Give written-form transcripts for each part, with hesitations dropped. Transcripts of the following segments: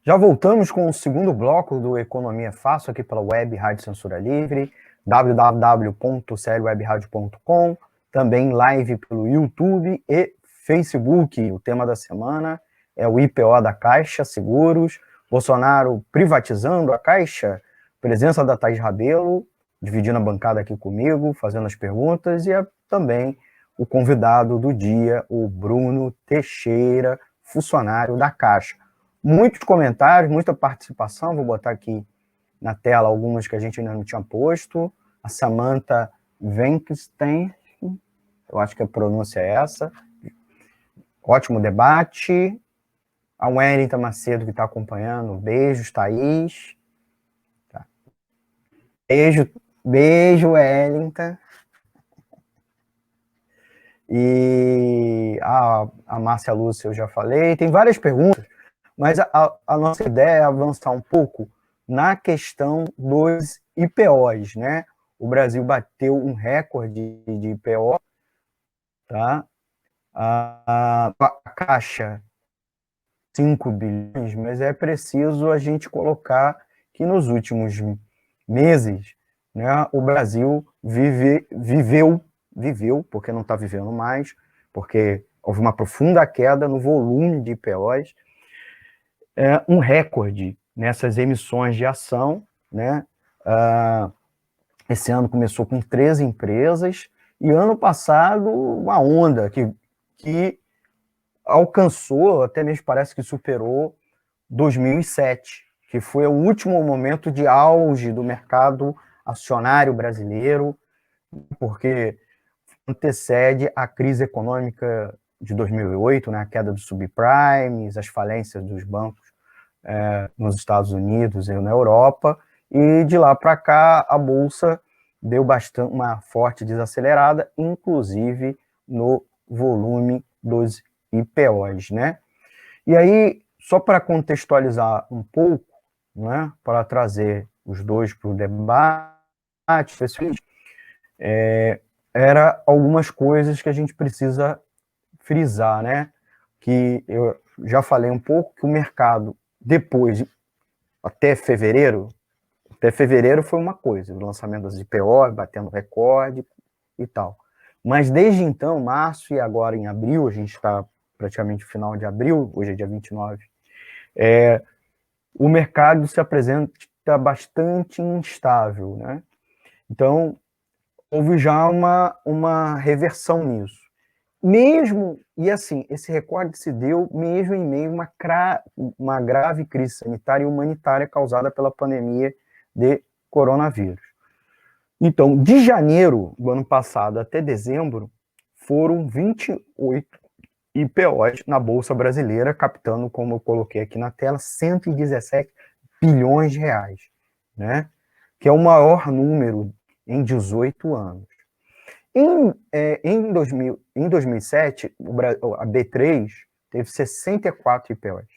Já voltamos com o segundo bloco do Economia Fácil aqui pela Web Rádio Censura Livre, www.seriowebradio.com, também live pelo YouTube e Facebook. O tema da semana é o IPO da Caixa Seguros, Bolsonaro privatizando a Caixa, presença da Thaís Rabelo, dividindo a bancada aqui comigo, fazendo as perguntas, e também o convidado do dia, o Bruno Teixeira, funcionário da Caixa. Muitos comentários, muita participação, vou botar aqui na tela algumas que a gente ainda não tinha posto. A Samantha Venkstein, eu acho que a pronúncia é essa. Ótimo debate. A Wellington Macedo que está acompanhando, beijos, Thaís. Tá. Beijo, Wellington. E a Márcia Lúcia eu já falei. Tem várias perguntas, mas a nossa ideia é avançar um pouco na questão dos IPOs, né? O Brasil bateu um recorde de IPO, tá? A Caixa, 5 bilhões, mas é preciso a gente colocar que nos últimos meses, né, o Brasil viveu, porque não está vivendo mais, porque houve uma profunda queda no volume de IPOs, um recorde nessas emissões de ação, né? Esse ano começou com 13 empresas, e ano passado uma onda que alcançou, até mesmo parece que superou 2007, que foi o último momento de auge do mercado acionário brasileiro, porque antecede a crise econômica de 2008, né, a queda dos subprimes, as falências dos bancos nos Estados Unidos e na Europa, e de lá para cá a Bolsa deu bastante uma forte desacelerada, inclusive no volume dos IPOs, né? E aí, só para contextualizar um pouco, né, para trazer os dois para o debate, era algumas coisas que a gente precisa frisar, né? Que eu já falei um pouco que o mercado, depois, até fevereiro foi uma coisa, o lançamento das IPO, batendo recorde e tal. Mas desde então, março e agora em abril, a gente está praticamente no final de abril, hoje é dia 29, o mercado se apresenta bastante instável, né? Então, houve já uma reversão nisso. Mesmo, e assim, esse recorde se deu mesmo em meio a uma grave crise sanitária e humanitária causada pela pandemia de coronavírus. Então, de janeiro do ano passado até dezembro, foram 28 IPOs na Bolsa Brasileira, captando, como eu coloquei aqui na tela, 117 bilhões de reais, né? Que é o maior número em 18 anos. Em 2007, a B3 teve 64 IPOs,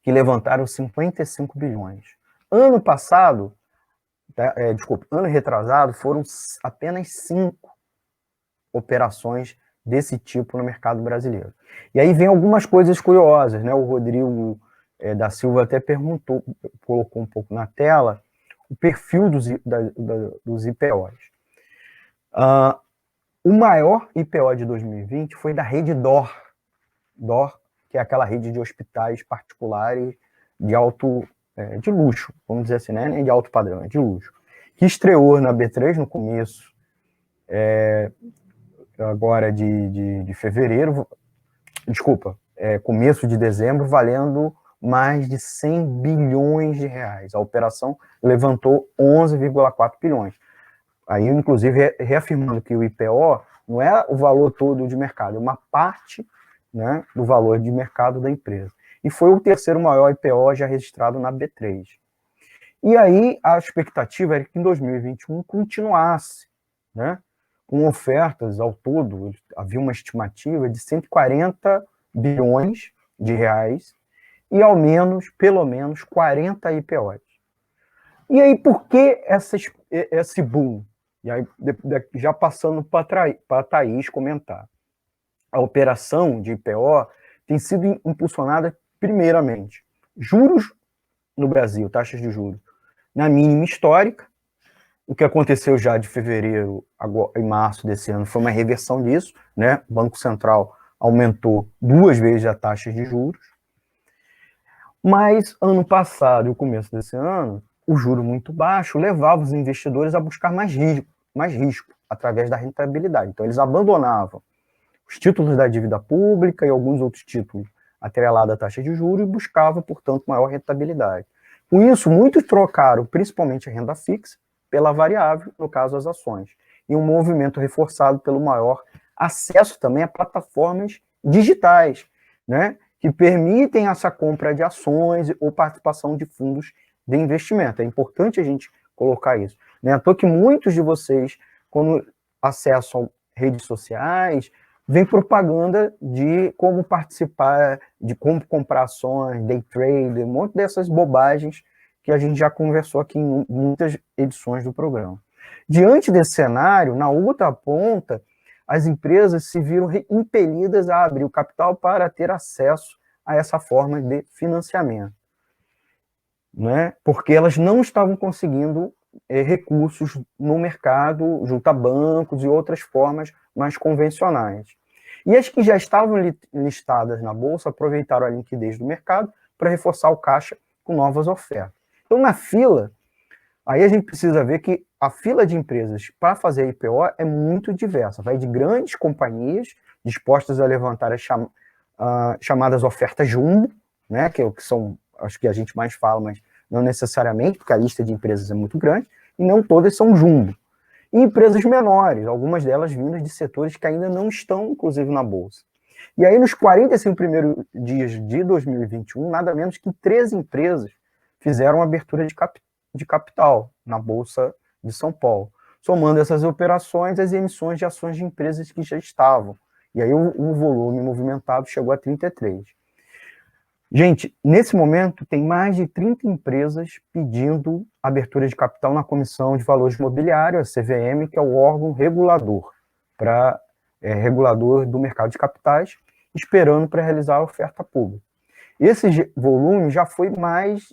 que levantaram 55 bilhões. Ano passado, ano retrasado, foram apenas 5 operações desse tipo no mercado brasileiro. E aí vem algumas coisas curiosas, né? O Rodrigo da Silva até colocou um pouco na tela, o perfil dos IPOs. O maior IPO de 2020 foi da rede DOR, que é aquela rede de hospitais particulares de luxo, vamos dizer assim, né? Nem de alto padrão, é de luxo, que estreou na B3 no começo, agora de fevereiro, começo de dezembro, valendo mais de 100 bilhões de reais. A operação levantou 11,4 bilhões. Aí, inclusive, reafirmando que o IPO não é o valor todo de mercado, é uma parte, né, do valor de mercado da empresa. E foi o terceiro maior IPO já registrado na B3. E aí a expectativa era que em 2021 continuasse, né, com ofertas ao todo, havia uma estimativa de 140 bilhões de reais e pelo menos 40 IPOs. E aí, por que esse boom? E aí, já passando para a Thaís comentar. A operação de IPO tem sido impulsionada, primeiramente, juros no Brasil, taxas de juros, na mínima histórica. O que aconteceu já de fevereiro em março desse ano foi uma reversão disso, né? O Banco Central aumentou 2 vezes a taxa de juros. Mas ano passado e o começo desse ano, o juro muito baixo levava os investidores a buscar mais risco através da rentabilidade. Então eles abandonavam os títulos da dívida pública e alguns outros títulos atrelados à taxa de juros e buscavam, portanto, maior rentabilidade. Com isso, muitos trocaram principalmente a renda fixa pela variável, no caso as ações, e um movimento reforçado pelo maior acesso também a plataformas digitais, né, que permitem essa compra de ações ou participação de fundos de investimento. É importante a gente colocar isso. Não é à toa que muitos de vocês, quando acessam redes sociais, vem propaganda de como participar, de como comprar ações, day trade, um monte dessas bobagens que a gente já conversou aqui em muitas edições do programa. Diante desse cenário, na outra ponta, as empresas se viram impelidas a abrir o capital para ter acesso a essa forma de financiamento, né? Porque elas não estavam conseguindo recursos no mercado, junto a bancos e outras formas mais convencionais. E as que já estavam listadas na Bolsa aproveitaram a liquidez do mercado para reforçar o caixa com novas ofertas. Então, na fila, aí a gente precisa ver que a fila de empresas para fazer IPO é muito diversa. Vai de grandes companhias dispostas a levantar as chamadas ofertas jumbo, né, que são, acho que a gente mais fala, mas não necessariamente, porque a lista de empresas é muito grande, e não todas são jumbo. E empresas menores, algumas delas vindas de setores que ainda não estão, inclusive, na Bolsa. E aí, nos 45 primeiros dias de 2021, nada menos que 13 empresas fizeram abertura de capital na Bolsa de São Paulo, somando essas operações as emissões de ações de empresas que já estavam. E aí o volume movimentado chegou a 33. Gente, nesse momento tem mais de 30 empresas pedindo abertura de capital na Comissão de Valores Mobiliários, a CVM, que é o órgão regulador, regulador do mercado de capitais, esperando para realizar a oferta pública. Esse volume já foi mais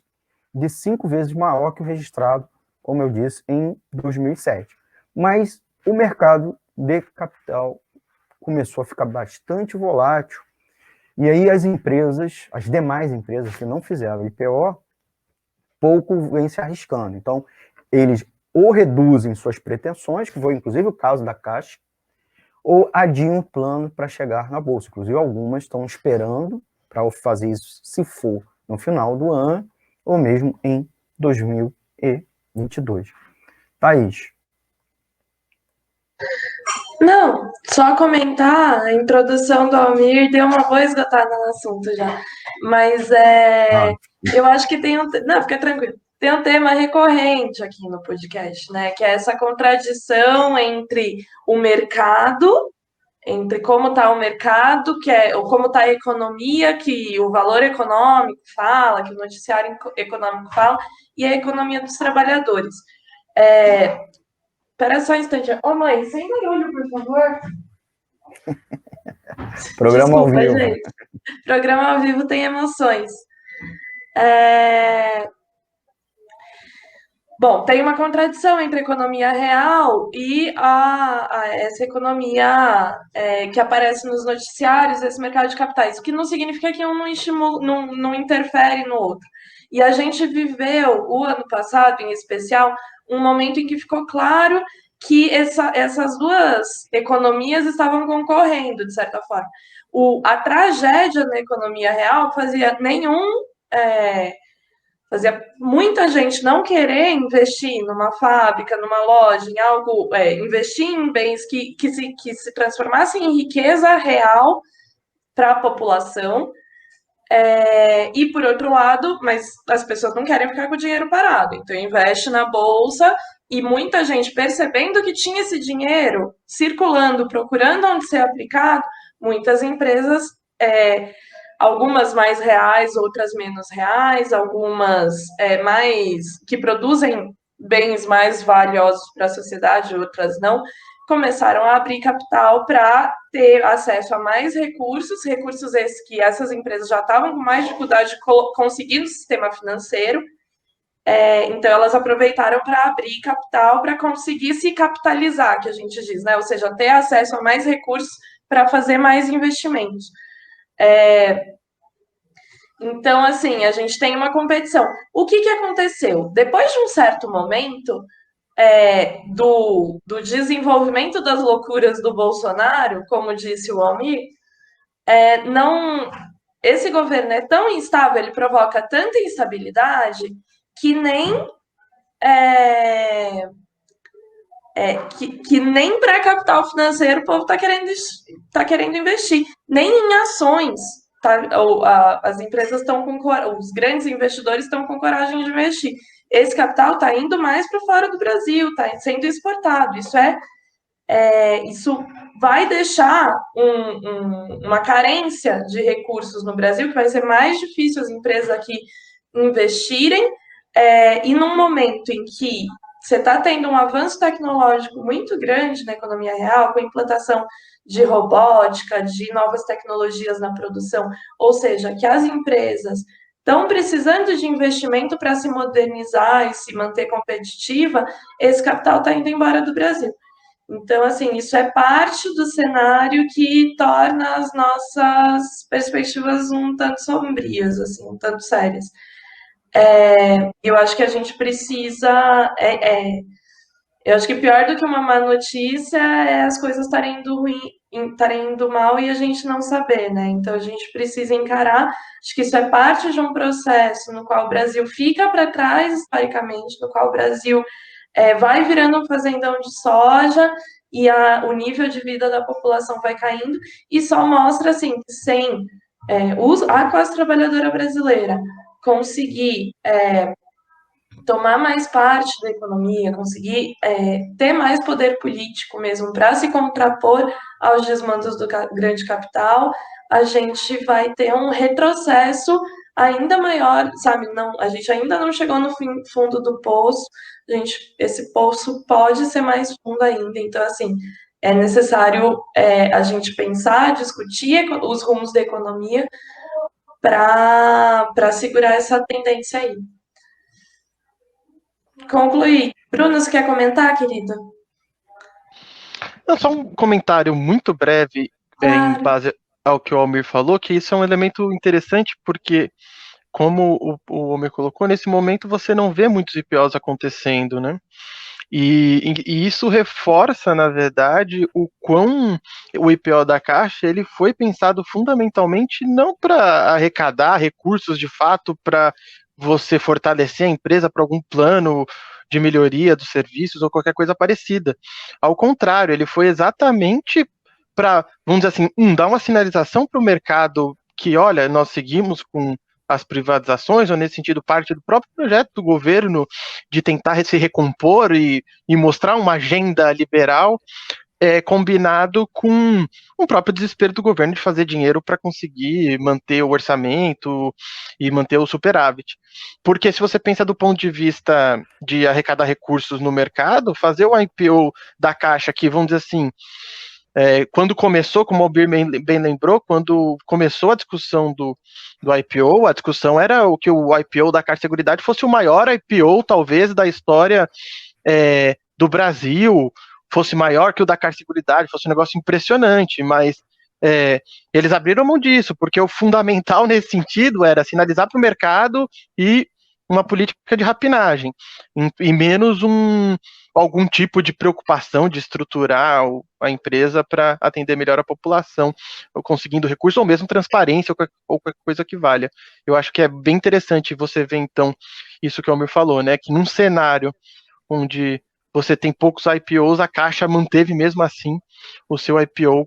de 5 vezes maior que o registrado, como eu disse, em 2007. Mas o mercado de capital começou a ficar bastante volátil, e aí as demais empresas que não fizeram IPO, pouco vêm se arriscando. Então, eles ou reduzem suas pretensões, que foi inclusive o caso da Caixa, ou adiam o plano para chegar na Bolsa. Inclusive, algumas estão esperando para fazer isso, se for no final do ano, ou mesmo em 2022. Thaís. Não, só comentar, a introdução do Almir deu uma boa esgotada no assunto já. Mas eu acho que tem não, fica tranquilo. Tem um tema recorrente aqui no podcast, né? Que é essa contradição entre o mercado, entre como está o mercado, ou como está a economia, que o valor econômico fala, que o noticiário econômico fala, e a economia dos trabalhadores. Espera só um instante. Ô, mãe, sem barulho, por favor. Programa Desculpa, ao vivo. gente. Programa ao vivo tem emoções. Bom, tem uma contradição entre a economia real e essa economia que aparece nos noticiários, esse mercado de capitais, o que não significa que um não interfere no outro. E a gente viveu, o ano passado em especial, um momento em que ficou claro que essas duas economias estavam concorrendo, de certa forma. A tragédia na economia real fazia muita gente não querer investir numa fábrica, numa loja, em algo, investir em bens que se transformassem em riqueza real para a população. E por outro lado, mas as pessoas não querem ficar com o dinheiro parado, então investe na bolsa, e muita gente percebendo que tinha esse dinheiro circulando, procurando onde ser aplicado, muitas empresas, algumas mais reais, outras menos reais, algumas mais que produzem bens mais valiosos para a sociedade, outras não, começaram a abrir capital para ter acesso a mais recursos, recursos esses que essas empresas já estavam com mais dificuldade de conseguir no sistema financeiro. Então, elas aproveitaram para abrir capital para conseguir se capitalizar, que a gente diz, né? Ou seja, ter acesso a mais recursos para fazer mais investimentos. Então, assim, a gente tem uma competição. O que aconteceu? Depois de um certo momento, do desenvolvimento das loucuras do Bolsonaro, como disse o Almir, não, esse governo é tão instável, ele provoca tanta instabilidade que nem que nem para capital financeiro o povo está querendo investir, nem em ações. As empresas estão os grandes investidores estão com coragem de investir. Esse capital está indo mais para fora do Brasil, está sendo exportado. Isso vai deixar uma carência de recursos no Brasil, que vai ser mais difícil as empresas aqui investirem, e num momento em que você está tendo um avanço tecnológico muito grande na economia real, com a implantação de robótica, de novas tecnologias na produção, ou seja, que as empresas estão precisando de investimento para se modernizar e se manter competitiva, esse capital está indo embora do Brasil. Então, assim, isso é parte do cenário que torna as nossas perspectivas um tanto sombrias, assim, um tanto sérias. Eu acho que a gente precisa. Eu acho que pior do que uma má notícia é as coisas estarem indo ruim, estarem indo mal e a gente não saber, né? Então a gente precisa encarar. Acho que isso é parte de um processo no qual o Brasil fica para trás historicamente, no qual o Brasil vai virando um fazendão de soja e o nível de vida da população vai caindo, e só mostra assim que sem a classe trabalhadora brasileira conseguir tomar mais parte da economia, conseguir ter mais poder político mesmo para se contrapor aos desmandos do grande capital, a gente vai ter um retrocesso ainda maior, sabe? Não, a gente ainda não chegou no fundo do poço, esse poço pode ser mais fundo ainda, então, assim, é necessário a gente pensar, discutir os rumos da economia para segurar essa tendência aí. Concluir. Bruno, você quer comentar, querido? Não, só um comentário muito breve Claro. em base ao que o Almir falou, que isso é um elemento interessante, porque, como o Almir colocou, nesse momento você não vê muitos IPOs acontecendo, né? E isso reforça, na verdade, o quão o IPO da Caixa ele foi pensado fundamentalmente não para arrecadar recursos de fato para você fortalecer a empresa para algum plano de melhoria dos serviços ou qualquer coisa parecida. Ao contrário, ele foi exatamente para, vamos dizer assim, dar uma sinalização para o mercado que, olha, nós seguimos com as privatizações, ou nesse sentido parte do próprio projeto do governo de tentar se recompor e mostrar uma agenda liberal, combinado com o próprio desespero do governo de fazer dinheiro para conseguir manter o orçamento e manter o superávit. Porque se você pensa do ponto de vista de arrecadar recursos no mercado, fazer o IPO da Caixa, que vamos dizer assim, quando começou, como o Albir bem lembrou, quando começou a discussão do IPO, a discussão era que o IPO da Caixa Seguridade fosse o maior IPO, talvez, da história do Brasil, fosse maior que o da Caixa Seguridade, fosse um negócio impressionante, mas eles abriram mão disso, porque o fundamental nesse sentido era sinalizar para o mercado e uma política de rapinagem, e menos algum tipo de preocupação de estruturar a empresa para atender melhor a população, ou conseguindo recurso, ou mesmo transparência, ou qualquer coisa que valha. Eu acho que é bem interessante você ver, então, isso que o Almir falou, né, que num cenário onde você tem poucos IPOs, a Caixa manteve mesmo assim o seu IPO,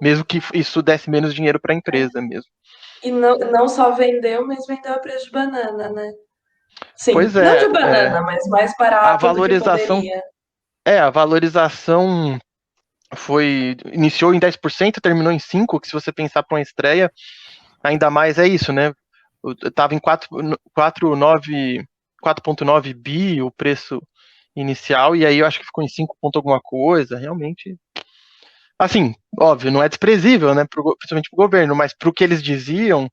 mesmo que isso desse menos dinheiro para a empresa mesmo. E não só vendeu, mas vendeu a preço de banana, né? Sim, pois não de banana, mas mais barato do que poderia. A valorização iniciou em 10%, terminou em 5%, que se você pensar para uma estreia, ainda mais é isso, né? Estava em 4,9 bi o preço inicial, e aí eu acho que ficou em 5 ponto alguma coisa, realmente. Assim, óbvio, não é desprezível, né, principalmente pro governo, mas pro que eles diziam...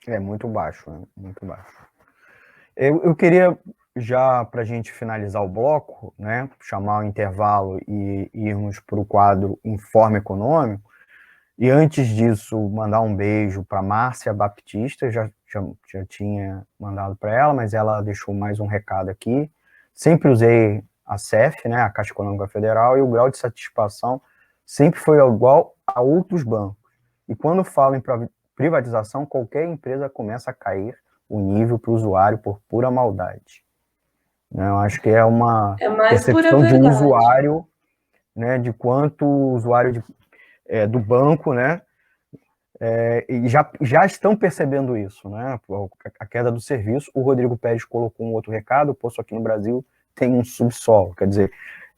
É muito baixo, né? Muito baixo. Eu queria, já para a gente finalizar o bloco, né, chamar o intervalo e irmos para o quadro Informe Econômico, e antes disso, mandar um beijo para Márcia Baptista, já tinha mandado para ela, mas ela deixou mais um recado aqui. Sempre usei a CEF, né, a Caixa Econômica Federal, e o grau de satisfação sempre foi igual a outros bancos. E quando falo em privatização, qualquer empresa começa a cair o nível para o usuário por pura maldade. Né, eu acho que é uma percepção de um usuário, né, de quanto o usuário do banco, né, e já estão percebendo isso, né, a queda do serviço. O Rodrigo Pérez colocou um outro recado: o poço aqui no Brasil tem um subsolo, quer dizer,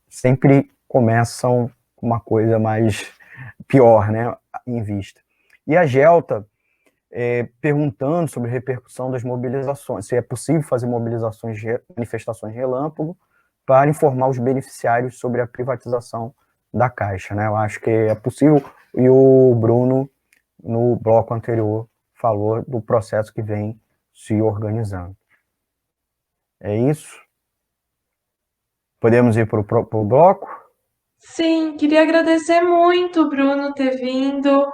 sempre começam com uma coisa mais pior, né, em vista. E a Gelta perguntando sobre a repercussão das mobilizações, se é possível fazer manifestações relâmpago para informar os beneficiários sobre a privatização da Caixa, né? Eu acho que é possível, e o Bruno, no bloco anterior, falou do processo que vem se organizando. É isso? Podemos ir para o bloco? Sim, queria agradecer muito, Bruno, ter vindo,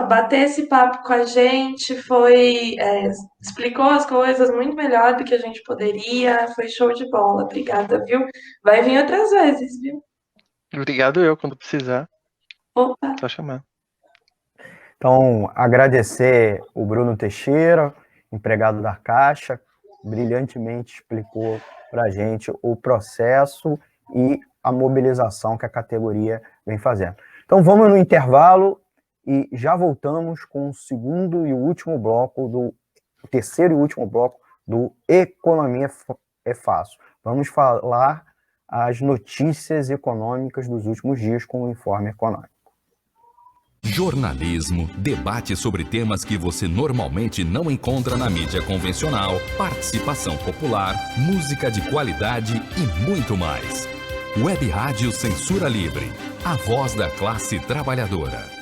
bater esse papo com a gente, explicou as coisas muito melhor do que a gente poderia, foi show de bola, obrigada, viu? Vai vir outras vezes, viu? Obrigado eu, quando precisar. Opa! Só chamar. Então, agradecer o Bruno Teixeira, empregado da Caixa, brilhantemente explicou para a gente o processo e a mobilização que a categoria vem fazendo. Então, vamos no intervalo e já voltamos com o terceiro e último bloco do Economia é Fácil. Vamos falar as notícias econômicas dos últimos dias com o Informe Econômico. Jornalismo, debate sobre temas que você normalmente não encontra na mídia convencional, participação popular, música de qualidade e muito mais. Web Rádio Censura Livre, a voz da classe trabalhadora.